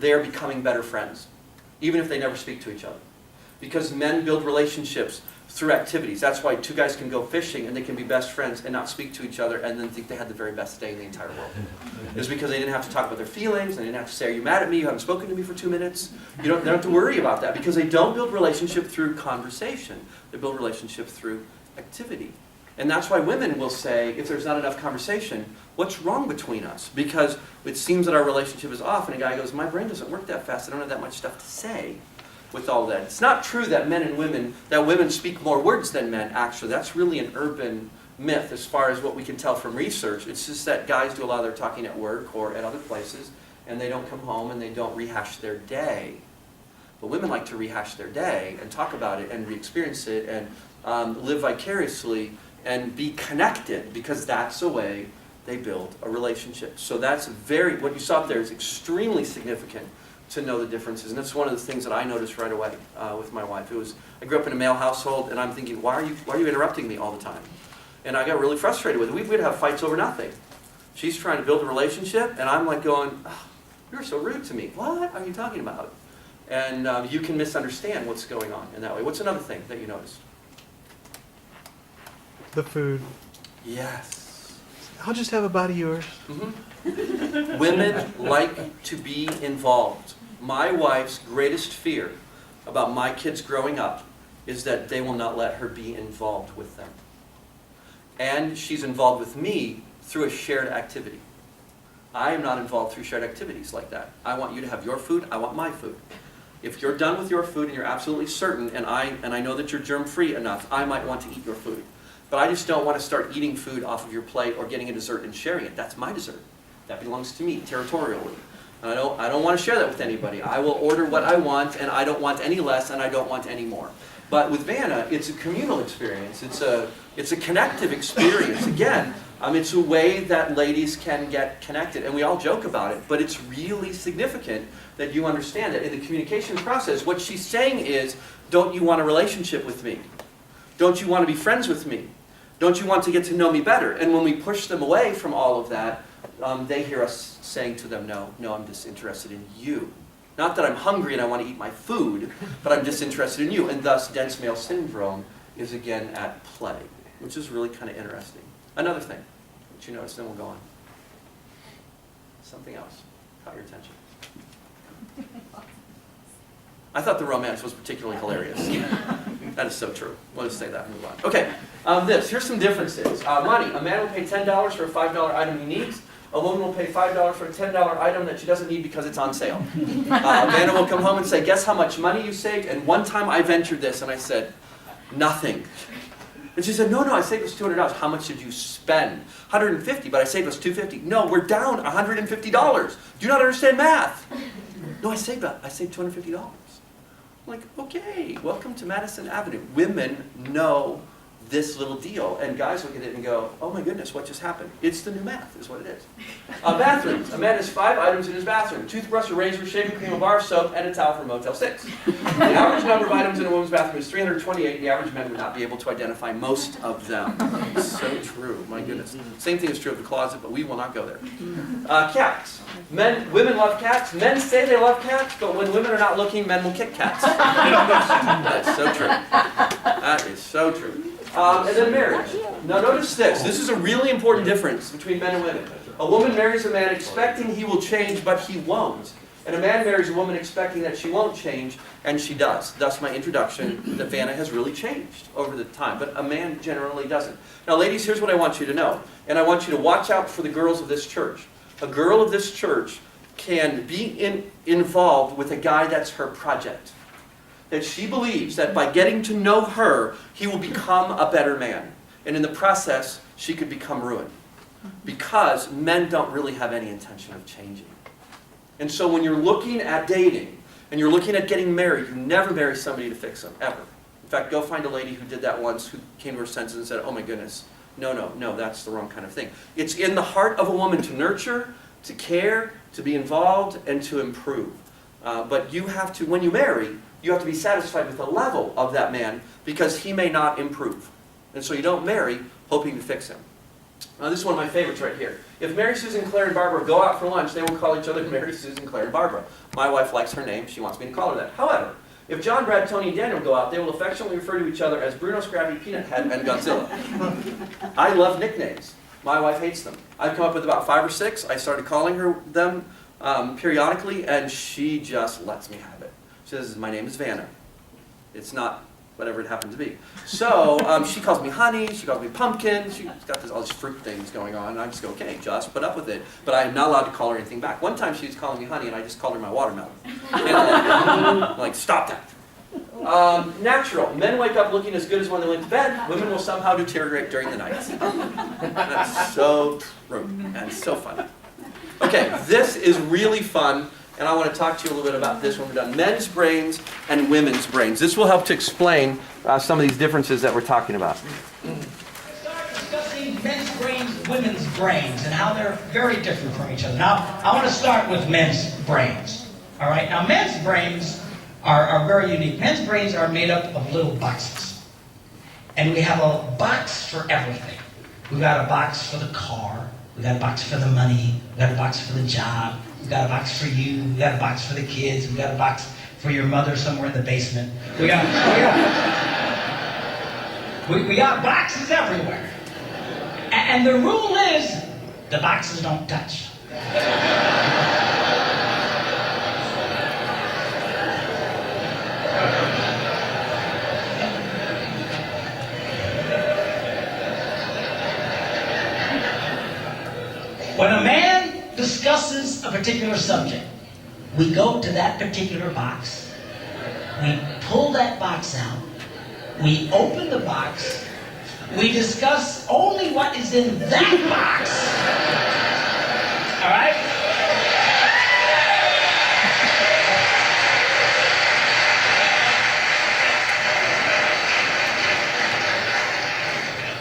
they are becoming better friends, even if they never speak to each other. Because men build relationships through activities. That's why two guys can go fishing and they can be best friends and not speak to each other and then think they had the very best day in the entire world. It's because they didn't have to talk about their feelings, they didn't have to say, are you mad at me? You haven't spoken to me for 2 minutes. They don't have to worry about that because they don't build relationship through conversation. They build relationship through activity. And that's why women will say, if there's not enough conversation, what's wrong between us? Because it seems that our relationship is off, and a guy goes, my brain doesn't work that fast, I don't have that much stuff to say with all that. It's not true that women speak more words than men, actually. That's really an urban myth as far as what we can tell from research. It's just that guys do a lot of their talking at work or at other places, and they don't come home and they don't rehash their day. But women like to rehash their day and talk about it and re-experience it and live vicariously and be connected, because that's the way they build a relationship. So that's what you saw up there is extremely significant to know the differences. And that's one of the things that I noticed right away with my wife. I grew up in a male household, and I'm thinking, why are you interrupting me all the time? And I got really frustrated with it. We'd have fights over nothing. She's trying to build a relationship, and I'm like going, oh, you're so rude to me. What are you talking about? And you can misunderstand what's going on in that way. What's another thing that you noticed? The food. Yes. I'll just have a bite of yours. Mm-hmm. Women like to be involved. My wife's greatest fear about my kids growing up is that they will not let her be involved with them. And she's involved with me through a shared activity. I am not involved through shared activities like that. I want you to have your food, I want my food. If you're done with your food and you're absolutely certain, and I know that you're germ-free enough, I might want to eat your food. But I just don't want to start eating food off of your plate or getting a dessert and sharing it. That's my dessert. That belongs to me territorially. And I don't want to share that with anybody. I will order what I want, and I don't want any less, and I don't want any more. But with Vanna, it's a communal experience. It's a connective experience. Again, it's a way that ladies can get connected, and we all joke about it, but it's really significant that you understand that in the communication process, what she's saying is, don't you want a relationship with me? Don't you want to be friends with me? Don't you want to get to know me better? And when we push them away from all of that, they hear us saying to them, no, I'm disinterested in you. Not that I'm hungry and I want to eat my food, but I'm disinterested in you. And thus, dense male syndrome is again at play, which is really kind of interesting. Another thing that you notice, then we'll go on. Something else caught your attention. I thought the romance was particularly hilarious. That is so true. We'll just say that and move on. Okay, here's some differences. Money. A man will pay $10 for a $5 item he needs. A woman will pay $5 for a $10 item that she doesn't need because it's on sale. Vanna will come home and say, guess how much money you saved? And one time I ventured this and I said, nothing. And she said, no, I saved us $200. How much did you spend? $150, but I saved us $250. No, we're down $150. Do you not understand math? No, I saved $250. I'm like, okay, welcome to Madison Avenue. Women know this little deal, and guys look at it and go, oh my goodness, what just happened? It's the new math, is what it is. Bathrooms. A man has 5 items in his bathroom: toothbrush, a razor, shaving cream, a bar of soap, and a towel from Motel 6. The average number of items in a woman's bathroom is 328. The average man would not be able to identify most of them. So true, my goodness. Same thing is true of the closet, but we will not go there. Cats. Women love cats. Men say they love cats, but when women are not looking, men will kick cats. That's so true. That is so true. And then marriage. Now notice this. This is a really important difference between men and women. A woman marries a man expecting he will change, but he won't. And a man marries a woman expecting that she won't change, and she does. Thus my introduction that Vanna has really changed over the time. But a man generally doesn't. Now ladies, here's what I want you to know. And I want you to watch out for the girls of this church. A girl of this church can be involved with a guy that's her project. That she believes that by getting to know her, he will become a better man. And in the process, she could become ruined. Because men don't really have any intention of changing. And so when you're looking at dating, and you're looking at getting married, you never marry somebody to fix them, ever. In fact, go find a lady who did that once, who came to her senses and said, oh my goodness, no, that's the wrong kind of thing. It's in the heart of a woman to nurture, to care, to be involved, and to improve. But you have to, when you marry, you have to be satisfied with the level of that man, because he may not improve. And so you don't marry hoping to fix him. This is one of my favorites right here. If Mary, Susan, Claire, and Barbara go out for lunch, they will call each other Mary, Susan, Claire, and Barbara. My wife likes her name. She wants me to call her that. However, if John, Brad, Tony, and Daniel go out, they will affectionately refer to each other as Bruno, Scrappy, Peanut Head, and Godzilla. I love nicknames. My wife hates them. I've come up with about 5 or 6. I started calling her them periodically, and she just lets me have it. She says, my name is Vanna. It's not whatever it happened to be. So she calls me honey, she calls me pumpkin, she's got all these fruit things going on, and I just go, okay, just put up with it. But I'm not allowed to call her anything back. One time she was calling me honey, and I just called her my watermelon. And I'm like, stop that. Natural. Men wake up looking as good as when they went to bed. Women will somehow deteriorate during the night. That's so true and so funny. Okay, this is really fun. And I want to talk to you a little bit about this when we're done. Men's brains and women's brains. This will help to explain some of these differences that we're talking about. Let's start discussing men's brains, women's brains, and how they're very different from each other. Now, I want to start with men's brains. All right? Now, men's brains are very unique. Men's brains are made up of little boxes. And we have a box for everything. We've got a box for the car. We've got a box for the money. We've got a box for the job. We've got a box for you. We've got a box for the kids. We've got a box for your mother somewhere in the basement. We got boxes everywhere. And the rule is, the boxes don't touch. When a man discusses a particular subject, we go to that particular box, we pull that box out, we open the box, we discuss only what is in that box. All right?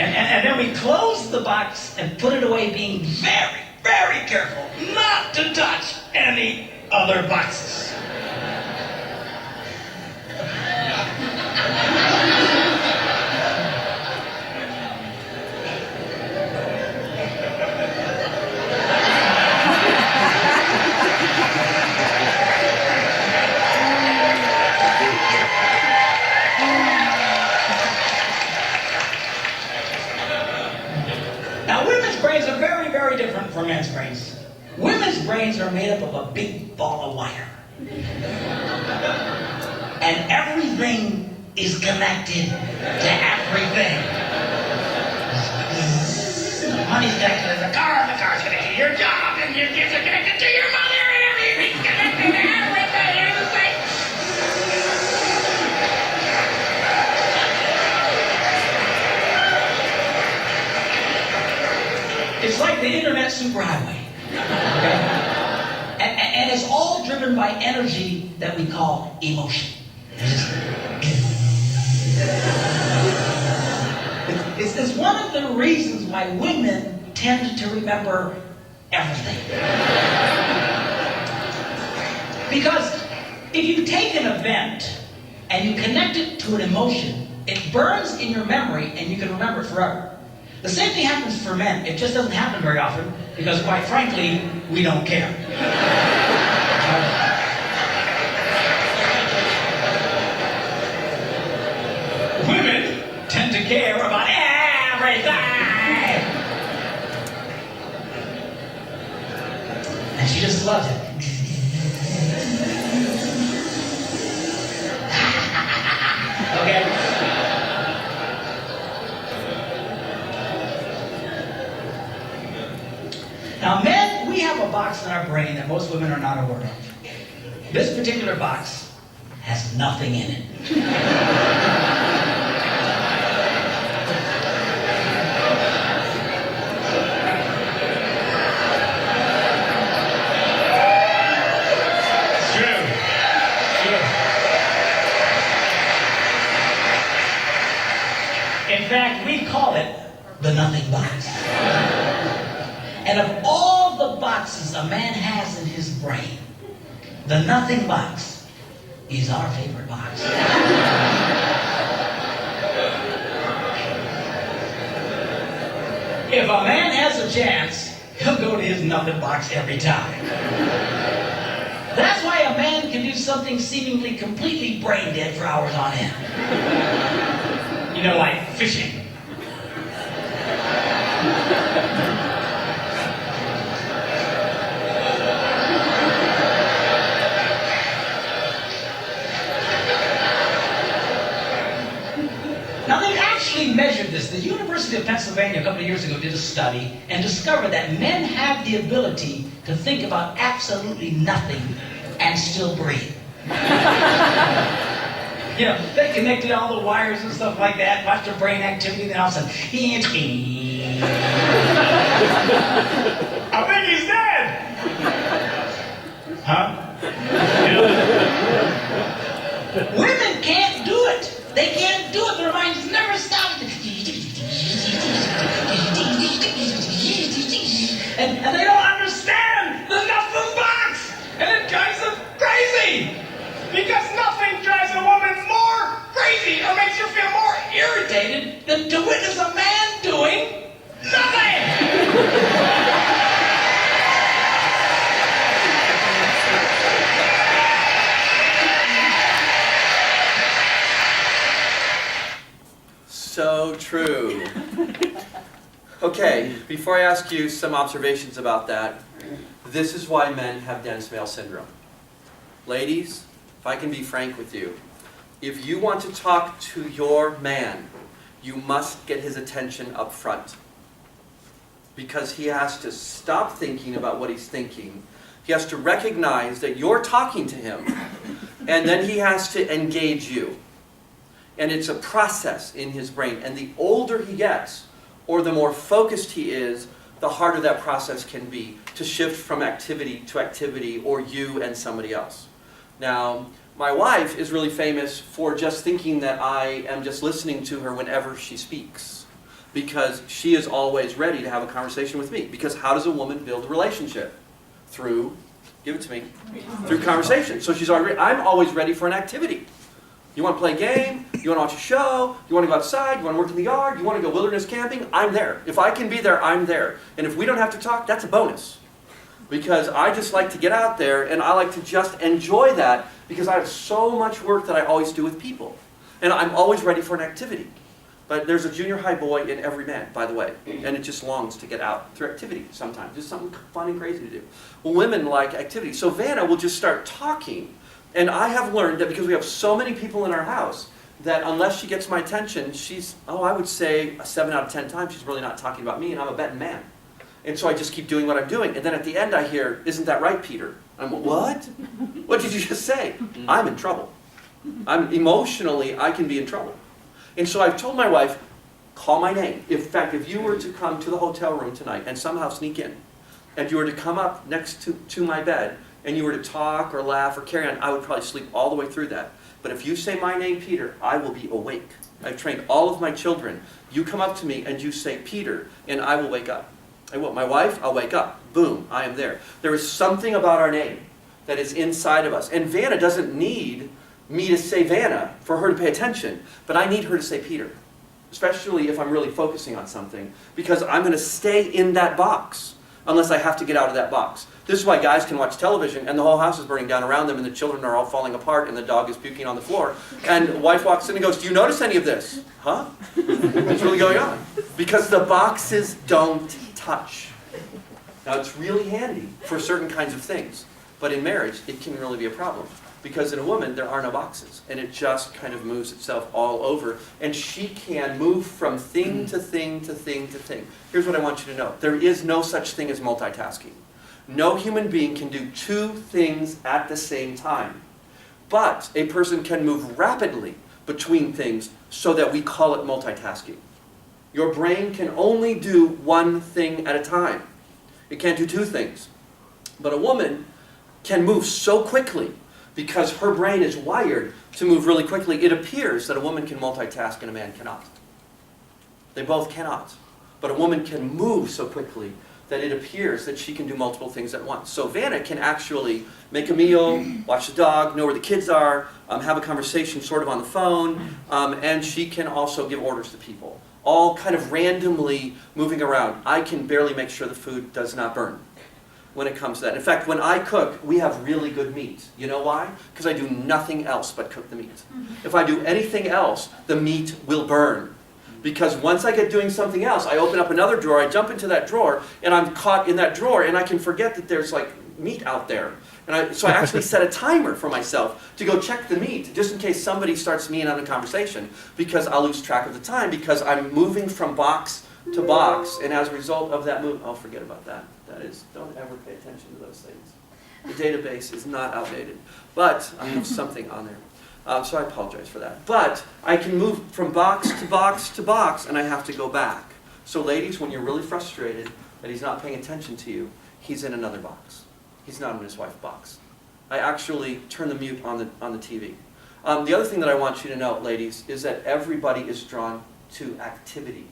And then we close the box and put it away, being very, very careful not to touch any other boxes. Now, women's brains are very, very different from men's brains. Women's brains are made up of a big ball of wire. And everything is connected to everything. Money's connected to the car's connected to your job, and your kids are connected to your mother, and everything's connected to everything. It's like the internet superhighway. Okay? And it's all driven by energy that we call emotion. It's one of the reasons why women tend to remember everything. Because if you take an event and you connect it to an emotion, it burns in your memory and you can remember it forever. The same thing happens for men. It just doesn't happen very often because, quite frankly, we don't care. Women tend to care about everything. And she just loves it. Okay? Now, men, we have a box in our brain that most women are not aware of. This particular box has nothing in it. It's true. In fact, we call it the nothing box. And of all the boxes a man has in his brain, the nothing box is our favorite box. If a man has a chance, he'll go to his nothing box every time. That's why a man can do something seemingly completely brain dead for hours on end. You know, like fishing. Now, they've actually measured this. The University of Pennsylvania a couple of years ago did a study and discovered that men have the ability to think about absolutely nothing and still breathe. You know, they connected all the wires and stuff like that, watched their brain activity, and then all of a sudden, I think he's dead! Huh? Women can't do it. They can't do it. Their minds never stop. And they don't understand the nothing box. And it drives them crazy. Because nothing drives a woman more crazy or makes her feel more irritated than to witness a man doing nothing. So true. Okay, before I ask you some observations about that, this is why men have dense male syndrome. Ladies, if I can be frank with you, if you want to talk to your man, you must get his attention up front. Because he has to stop thinking about what he's thinking. He has to recognize that you're talking to him, and then he has to engage you. And it's a process in his brain. And the older he gets, or the more focused he is, the harder that process can be to shift from activity to activity, or you and somebody else. Now, my wife is really famous for just thinking that I am just listening to her whenever she speaks. Because she is always ready to have a conversation with me. Because how does a woman build a relationship? Through, give it to me, through conversation. So she's already, I'm always ready for an activity. You want to play a game? You want to watch a show? You want to go outside? You want to work in the yard? You want to go wilderness camping? I'm there. If I can be there, I'm there. And if we don't have to talk, that's a bonus. Because I just like to get out there and I like to just enjoy that because I have so much work that I always do with people. And I'm always ready for an activity. But there's a junior high boy in every man, by the way. And it just longs to get out through activity sometimes. Just something fun and crazy to do. Well, women like activity. So Vanna will just start talking. And I have learned that because we have so many people in our house, that unless she gets my attention, she's, I would say 7 out of 10 times she's really not talking about me, and I'm a betting man. And so I just keep doing what I'm doing. And then at the end I hear, "Isn't that right, Peter?" I'm, "What? What did you just say?" I'm in trouble. Emotionally, I can be in trouble. And so I've told my wife, call my name. In fact, if you were to come to the hotel room tonight and somehow sneak in, and you were to come up next to my bed, and you were to talk or laugh or carry on, I would probably sleep all the way through that. But if you say my name, Peter, I will be awake. I've trained all of my children. You come up to me and you say Peter, and I will wake up. I will. My wife, I'll wake up. Boom, I am there. There is something about our name that is inside of us. And Vanna doesn't need me to say Vanna for her to pay attention, but I need her to say Peter. Especially if I'm really focusing on something, because I'm going to stay in that box unless I have to get out of that box. This is why guys can watch television and the whole house is burning down around them and the children are all falling apart and the dog is puking on the floor. And the wife walks in and goes, "Do you notice any of this?" Huh? What's really going on? Because the boxes don't touch. Now it's really handy for certain kinds of things, but in marriage it can really be a problem. Because in a woman there are no boxes and it just kind of moves itself all over and she can move from thing to thing to thing to thing. Here's what I want you to know. There is no such thing as multitasking. No human being can do two things at the same time. But a person can move rapidly between things so that we call it multitasking. Your brain can only do one thing at a time. It can't do two things. But a woman can move so quickly because her brain is wired to move really quickly. It appears that a woman can multitask and a man cannot. They both cannot. But a woman can move so quickly that it appears that she can do multiple things at once. So Vanna can actually make a meal, watch the dog, know where the kids are, have a conversation sort of on the phone, and she can also give orders to people. all kind of randomly moving around. I can barely make sure the food does not burn when it comes to that. In fact, when I cook, we have really good meat. You know why? Because I do nothing else but cook the meat. If I do anything else, the meat will burn. Because once I get doing something else, I open up another drawer, I jump into that drawer, and I'm caught in that drawer, and I can forget that there's like meat out there. So I actually set a timer for myself to go check the meat, just in case somebody starts me in on a conversation, because I'll lose track of the time, because I'm moving from box to box, and as a result of that move, oh, forget about that. That is, don't ever pay attention to those things. The database is not outdated, but I have something on there. So I apologize for that. But I can move from box to box to box, and I have to go back. So ladies, when you're really frustrated that he's not paying attention to you, he's in another box. He's not in his wife's box. I actually turn the mute on the TV. The other thing that I want you to know, ladies, is that everybody is drawn to activity.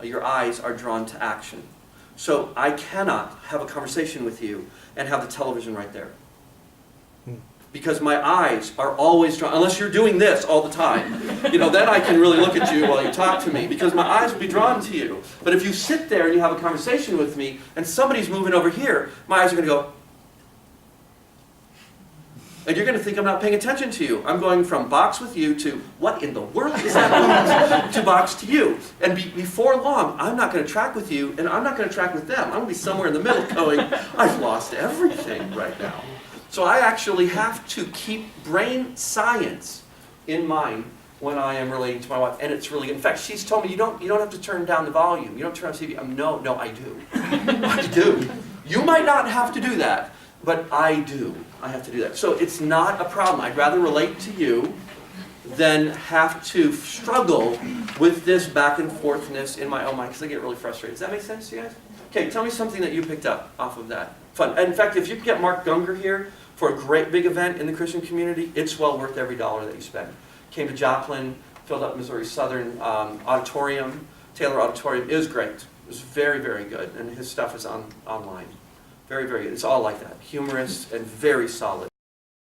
Your eyes are drawn to action. So I cannot have a conversation with you and have the television right there. Because my eyes are always drawn, unless you're doing this all the time, then I can really look at you while you talk to me, because my eyes will be drawn to you. But if you sit there and you have a conversation with me, and somebody's moving over here, my eyes are going to go, and you're going to think I'm not paying attention to you. I'm going from box with you to, what in the world is that box, to box to you. And before long, I'm not going to track with you, and I'm not going to track with them. I'm going to be somewhere in the middle going, I've lost everything right now. So I actually have to keep brain science in mind when I am relating to my wife, and it's really, in fact, she's told me, you don't have to turn down the volume. You don't turn on TV. No, I do. I do. You might not have to do that, but I do. I have to do that. So it's not a problem. I'd rather relate to you than have to struggle with this back and forthness in my own mind, because I get really frustrated. Does that make sense to you guys? Okay, tell me something that you picked up off of that. Fun. And in fact, if you could get Mark Gungor here for a great big event in the Christian community, it's well worth every dollar that you spend. Came to Joplin, filled up Missouri Southern Auditorium, Taylor Auditorium. It was great. It was very, very good. And his stuff is online. Very, very good. It's all like that. Humorous and very solid.